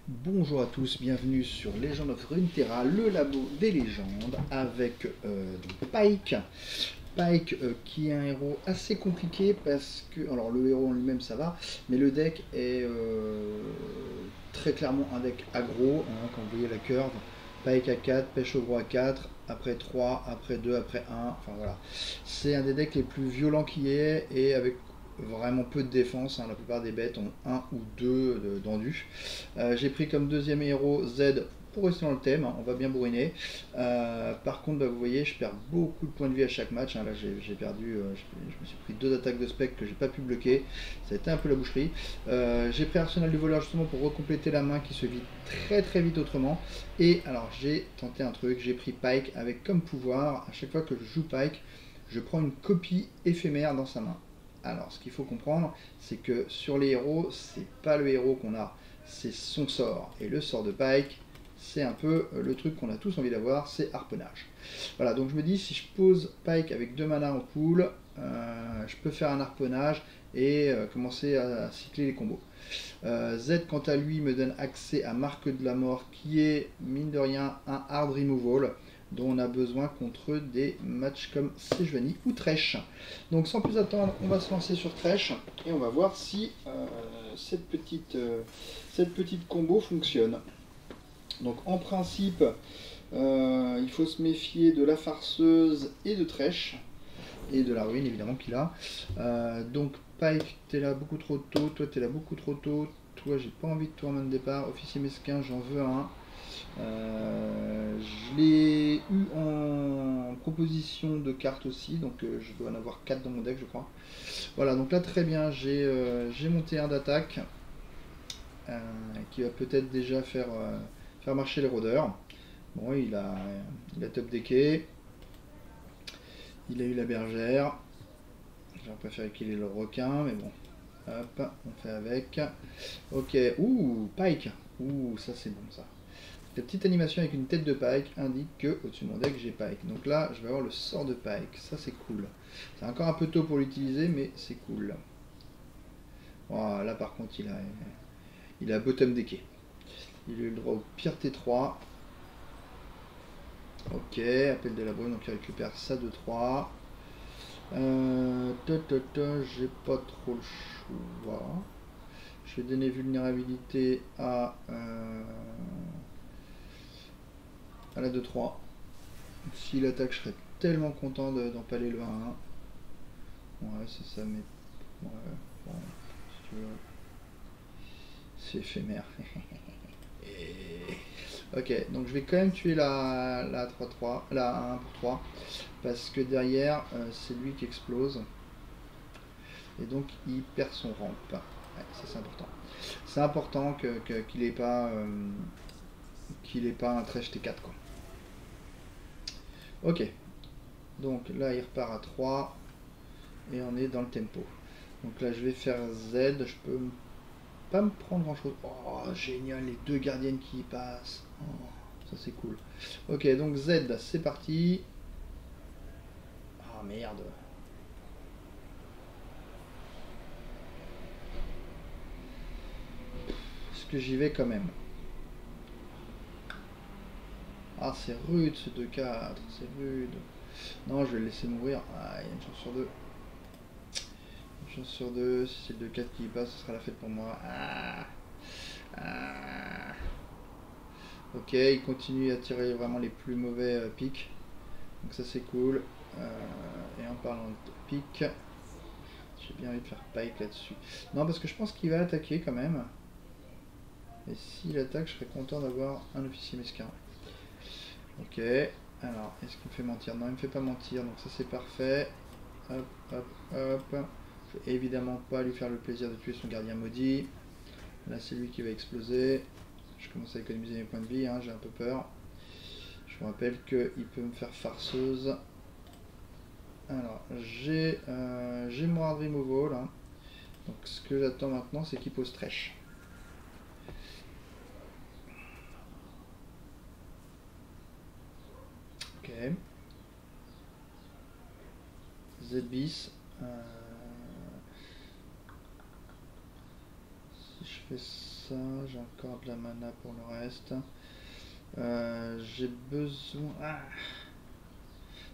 Bonjour à tous, bienvenue sur Legend of Runeterra, le labo des légendes, avec donc Pyke. Pyke qui est un héros assez compliqué parce que, alors le héros en lui-même ça va, mais le deck est très clairement un deck aggro, hein, quand vous voyez la curve. Pyke à 4, pêche au gros à 4, après 3, après 2, après 1, enfin voilà. C'est un des decks les plus violents qui est, et avec vraiment peu de défense, hein. La plupart des bêtes ont un ou deux d'endu. J'ai pris comme deuxième héros Z pour rester dans le thème, hein, on va bien bourriner. Par contre, bah, vous voyez, je perds beaucoup de points de vie à chaque match, hein. Là, j'ai perdu, je me suis pris deux attaques de spectre que j'ai pas pu bloquer. Ça a été un peu la boucherie. J'ai pris Arsenal du voleur justement pour recompléter la main qui se vide très très vite autrement. Et alors, j'ai tenté un truc, j'ai pris Pyke avec comme pouvoir, à chaque fois que je joue Pyke, je prends une copie éphémère dans sa main. Alors, ce qu'il faut comprendre, c'est que sur les héros, c'est pas le héros qu'on a, c'est son sort. Et le sort de Pyke, c'est un peu le truc qu'on a tous envie d'avoir, c'est harponnage. Voilà, donc je me dis, si je pose Pyke avec 2 mana en pool, je peux faire un harponnage et commencer à cycler les combos. Z, quant à lui, me donne accès à Marque de la Mort, qui est, mine de rien, un hard removal dont on a besoin contre des matchs comme Sejuani ou Thresh. Donc sans plus attendre, on va se lancer sur Thresh et on va voir si cette petite combo fonctionne. Donc en principe, il faut se méfier de la farceuse et de Thresh, et de la ruine évidemment qu'il a. Donc Pike, t'es là beaucoup trop tôt, toi t'es là beaucoup trop tôt, toi j'ai pas envie de toi en main de départ, officier mesquin j'en veux un. Je l'ai eu en proposition de cartes aussi, donc je dois en avoir 4 dans mon deck je crois. Voilà, donc là très bien, j'ai monté un d'attaque qui va peut-être déjà faire marcher les rôdeurs. Bon, il a top decké, il a eu la bergère. J'aurais préféré qu'il ait le requin, mais bon. Hop, on fait avec. Ok, ouh, Pike. Ouh, ça c'est bon ça. La petite animation avec une tête de Pike indique que au-dessus de mon deck j'ai Pike. Donc là, je vais avoir le sort de Pike. Ça c'est cool. C'est encore un peu tôt pour l'utiliser, mais c'est cool. Oh, là par contre, il a bottom decké. Il a eu le droit au pire T3. Ok, appel de la brume, donc il récupère ça de 3. J'ai pas trop le choix. Je vais donner vulnérabilité à la 2-3. S'il attaque, je serais tellement content d'empaler le 1-1. Ouais, c'est ça, mais. Ouais, bon, si tu veux. C'est éphémère. Ok, donc je vais quand même tuer la 3-3, la 1 pour 3, parce que derrière, c'est lui qui explose. Et donc, il perd son ramp. Ouais, ça c'est important. C'est important qu'il n'ait pas, un Thresh T4, quoi. Ok, donc là il repart à 3 et on est dans le tempo. Donc là je vais faire Z, je peux pas me prendre grand chose. Oh génial, les deux gardiennes qui y passent. Oh, ça c'est cool. Ok, donc Z, c'est parti. Ah merde. Est-ce que j'y vais quand même? Ah c'est rude ce 2-4, c'est rude. Non, je vais le laisser mourir. Ah, il y a une chance sur deux. Une chance sur deux, si c'est le 2-4 qui y passe, ce sera la fête pour moi. Ah. Ok, il continue à tirer vraiment les plus mauvais pics. Donc ça c'est cool. Et en parlant de pics, j'ai bien envie de faire Pike là-dessus. Non, parce que je pense qu'il va attaquer quand même. Et s'il attaque, je serais content d'avoir un officier mesquin. Ok, alors, est-ce qu'il me fait mentir? Non, il me fait pas mentir, donc ça c'est parfait. Hop, hop, hop. Je vais évidemment pas lui faire le plaisir de tuer son gardien maudit. Là c'est lui qui va exploser. Je commence à économiser mes points de vie, hein, j'ai un peu peur. Je vous rappelle qu'il peut me faire farceuse. Alors, j'ai mon hard removal. Hein. Donc, ce que j'attends maintenant, c'est qu'il pose Thresh. Ok. Z bis. Si je fais ça. J'ai encore de la mana pour le reste. J'ai besoin... Ah,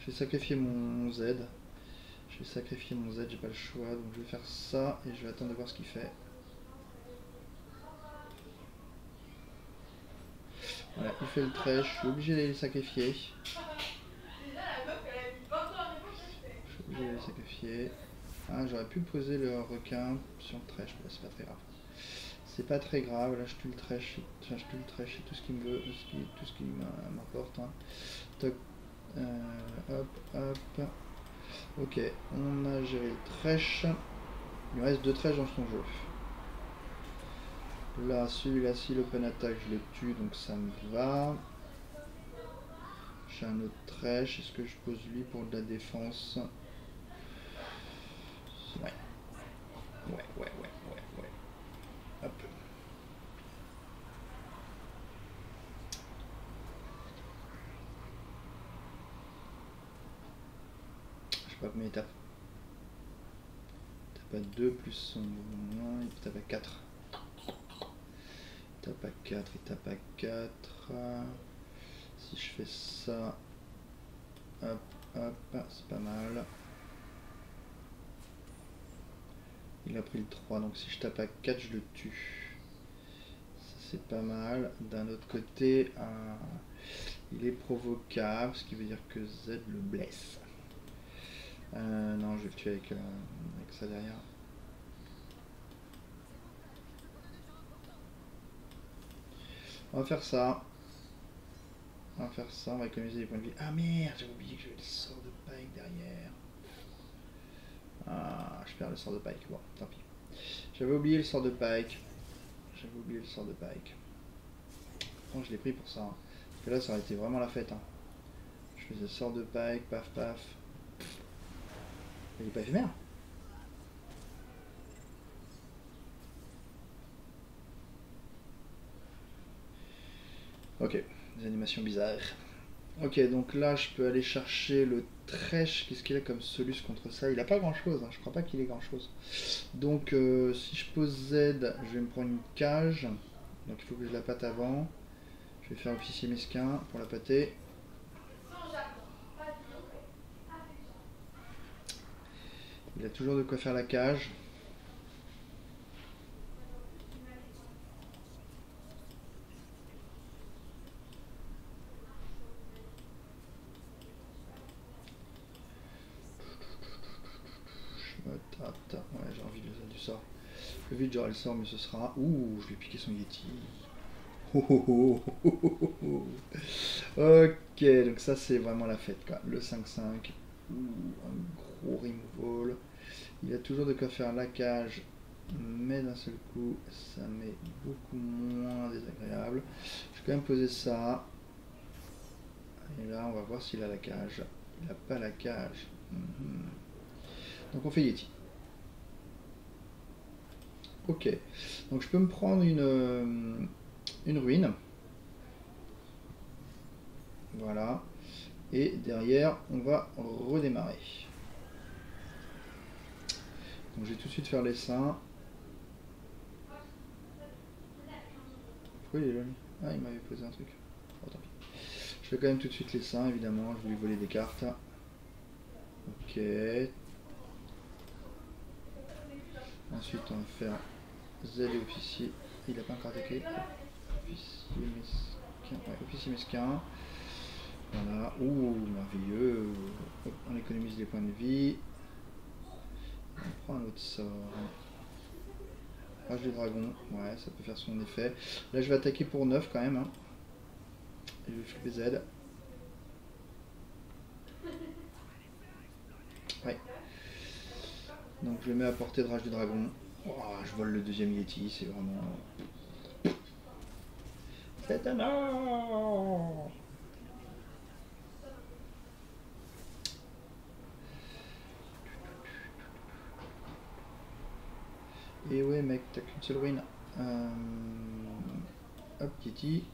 je vais sacrifier mon Z. Je vais sacrifier mon Z, j'ai pas le choix. Donc je vais faire ça et je vais attendre de voir ce qu'il fait. Voilà, il fait le trait, je suis obligé d'aller le sacrifier. Je suis obligé d'aller le sacrifier. Ah, j'aurais pu poser le requin sur le trèche, mais c'est pas très grave. C'est pas très grave, là je tue le trèche, c'est tout ce qu'il me veut, tout ce qui m'importe. Hein. Toc, hop, hop. Ok, on a géré le trèche. Il me reste 2 trèches dans son jeu. Là, celui-là, si l'open attack, je le tue, donc ça me va. J'ai un autre trèche, est-ce que je pose lui pour de la défense? Ouais. Ouais. Hop. Je sais pas combien il tape. Il tape à 2 plus son mouvement, il tape à 4. Il tape à 4, il tape à 4. Si je fais ça, hop, hop, c'est pas mal. Il a pris le 3, donc si je tape à 4, je le tue. C'est pas mal. D'un autre côté, il est provocable, ce qui veut dire que Z le blesse. Non, je vais le tuer avec ça derrière. On va faire ça. On va économiser les points de vie. Ah merde, j'avais oublié que j'avais le sort de Pike derrière. Ah, je perds le sort de Pike. Bon, tant pis. J'avais oublié le sort de Pike. Bon, je l'ai pris pour ça. Hein. Parce que là, ça aurait été vraiment la fête. Hein. Je faisais le sort de Pike, paf paf. Il est pas éphémère. Ok, des animations bizarres. Ok, donc là je peux aller chercher le trèche. Qu'est-ce qu'il a comme solus contre ça? Il a pas grand chose, hein. Je crois pas qu'il ait grand chose. Donc si je pose Z, je vais me prendre une cage. Donc il faut que je la pâte avant. Je vais faire officier mesquin pour la pâter. Il a toujours de quoi faire la cage. Ouais, j'ai envie du sort. Plus vite j'aurai le sort, mais ce sera... Ouh, je vais piquer son Yeti. Ok, donc ça c'est vraiment la fête quoi. Le 5-5. Un gros removal. Il a toujours de quoi faire la cage, mais d'un seul coup, ça m'est beaucoup moins désagréable. Je vais quand même poser ça. Et là, on va voir s'il a la cage. Il n'a pas la cage. Donc on fait Yeti. Ok. Donc je peux me prendre une ruine. Voilà. Et derrière, on va redémarrer. Donc je vais tout de suite faire les seins. Pourquoi il est là lui? Ah, il m'avait posé un truc. Oh, tant pis. Je fais quand même tout de suite les seins, évidemment. Je vais lui voler des cartes. Ok. Ensuite, on va faire Z et officier. Il n'a pas encore attaqué. Officier mesquin. Ouais, officier mesquin. Voilà. Ouh, merveilleux. Hop, on économise les points de vie. On prend un autre sort. Rage du dragon. Ouais, ça peut faire son effet. Là, je vais attaquer pour 9 quand même. Hein. Et je vais flipper Z. Ouais. Donc je le mets à portée de rage du dragon. Oh, je vole le deuxième Yeti, c'est vraiment... C'est un or. Et ouais mec, t'as qu'une seule ruine. Hop, Yeti.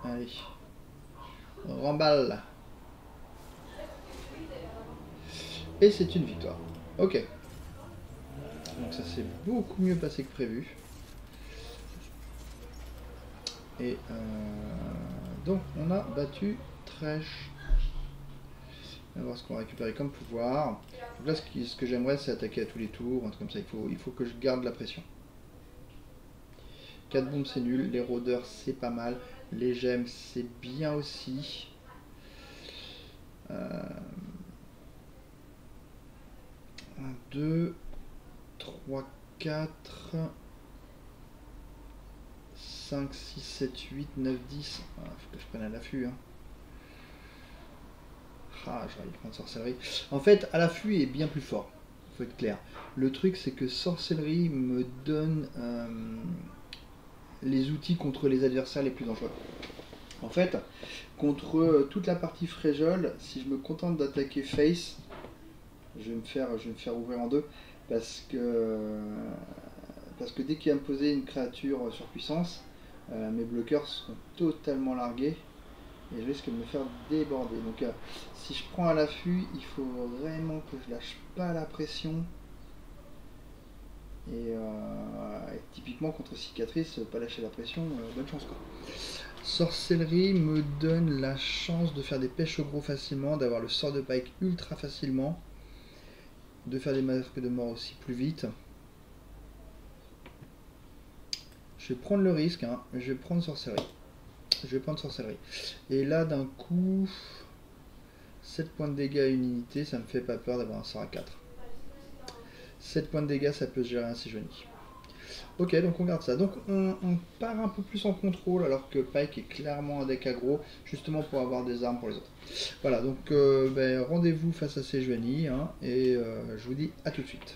Allez. Remballe. Et c'est une victoire. Ok. Donc ça s'est beaucoup mieux passé que prévu. Et donc on a battu Thresh. On va voir ce qu'on va récupérer comme pouvoir. Donc là ce que j'aimerais c'est attaquer à tous les tours, un truc comme ça, il faut que je garde la pression. 4 bombes c'est nul, les rôdeurs c'est pas mal, les gemmes c'est bien aussi. 1, 2, 3, 4, 5, 6, 7, 8, 9, 10. Ah, faut que je prenne à l'affût. Hein. Ah, j'aurais dû prendre sorcellerie. En fait, à l'affût est bien plus fort. Faut être clair. Le truc, c'est que sorcellerie me donne les outils contre les adversaires les plus dangereux. En fait, contre toute la partie Frejol, si je me contente d'attaquer Face, je vais me faire ouvrir en deux parce que dès qu'il va me poser une créature sur puissance, mes bloqueurs seront totalement largués et je risque de me faire déborder. Donc si je prends à l'affût, il faut vraiment que je lâche pas la pression. Et typiquement contre cicatrice, pas lâcher la pression, bonne chance quoi. Sorcellerie me donne la chance de faire des pêches au gros facilement, d'avoir le sort de Pike ultra facilement, de faire des masques de mort aussi plus vite. Je vais prendre le risque, hein. Je vais prendre sorcellerie. Et là d'un coup, 7 points de dégâts à une unité, ça me fait pas peur d'avoir un sort à 4. 7 points de dégâts, ça peut se gérer ainsi Johnny. Ok, donc on garde ça. Donc on part un peu plus en contrôle alors que Pike est clairement un deck aggro, justement pour avoir des armes pour les autres. Voilà, donc rendez-vous face à ces Joanie, hein, et je vous dis à tout de suite.